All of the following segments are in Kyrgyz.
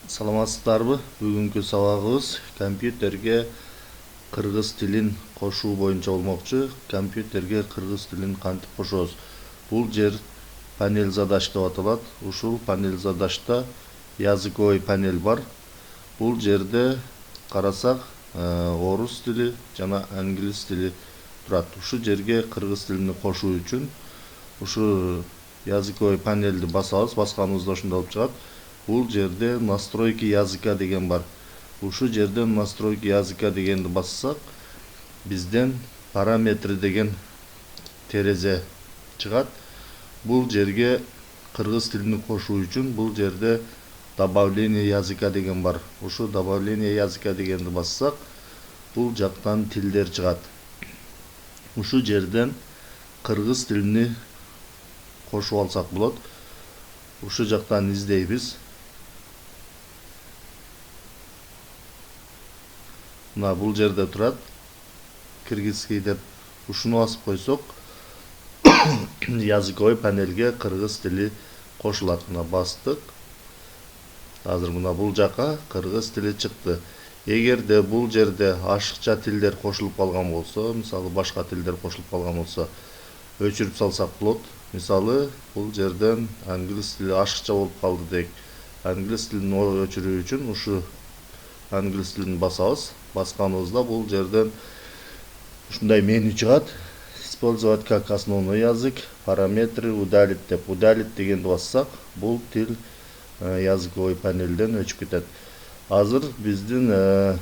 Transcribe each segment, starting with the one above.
Саламатсыздарбы? Бүгүнкү сабагыбыз компьютерге кыргыз тилин кошуу боюнча болмокчу. Компьютерге кыргыз тилин кантип кошобуз? Бул жер панель задач деп аталат. Ушул панель задачта языковой панель бар. Бул жерде карасак, орус тили жана англис тили турат. Ушу жерге кыргыз тилин кошуу үчүн ушу языковой панельди басабыз. Басканыбызда ушундай болуп чыгат. Бул жерде настройки языка деген бар. Ушу жерден настройки языка дегенди бассак, бизден параметри деген терезе чыгат. Бул жерге кыргыз тилин кошуу үчүн бул жерде добавление языка деген бар. Ушу добавление языка дегенди бассак, бул жактан тилдер чыгат. Ушу жерден кыргыз тилини кошуп алсак болот. Ушу жактан издейбиз. Мына бул жерде турат. Кыргызский деп ушуну басып койсок, языковой панельге кыргыз тили кошулат. Мына бастык. Азыр мына бул жака кыргыз тили чыкты. Эгерде бул жерде ашыкча тилдер кошулуп калган болсо, мисалы башка тилдер кошулуп калган болсо, өчүрүп салсак болот. Мисалы бул жерден англис тили ашыкча болуп калды дейик. Англис тилин өчүрүү үчүн ушу англис тилин басабыз. Басканыбызда бул жерден ушундай меню чыгат. Использовать как основной язык, параметры, удалить деп. Удалить дегенди бассак, бул тил языковой панелден өчүп кетет. Азыр биздин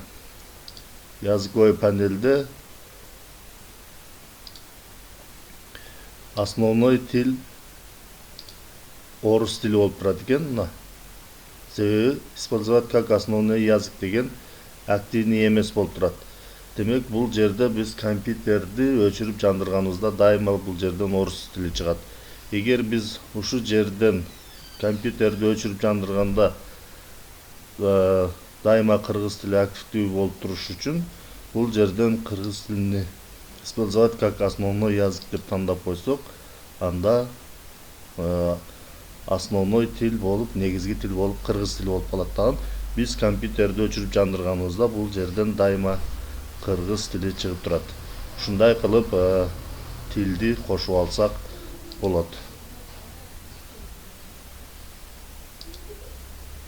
языковой панелде основной тил орус тили болуп турат экен. Мына себеби использовать как основной язык деген активный эмес болуп турат. Демек бул жерде биз компьютерди өчүрүп жандырганыбызда дайыма бул жерден орус тили чыгат. Эгер биз ушу жерден компьютерди өчүрүп жандырганда дайыма кыргыз тили активдүү болуп туруш үчүн бул жерден кыргыз тилини использовать как основной язык деп тандап койсок, анда основной тил болуп, негизги тил болуп кыргыз тили болуп калат дагы. Биз компьютерди өчүрүп жандырганыбызда бул жерден дайыма кыргыз тили чыгып турат. Ушундай кылып тилди кошуп алсак болот.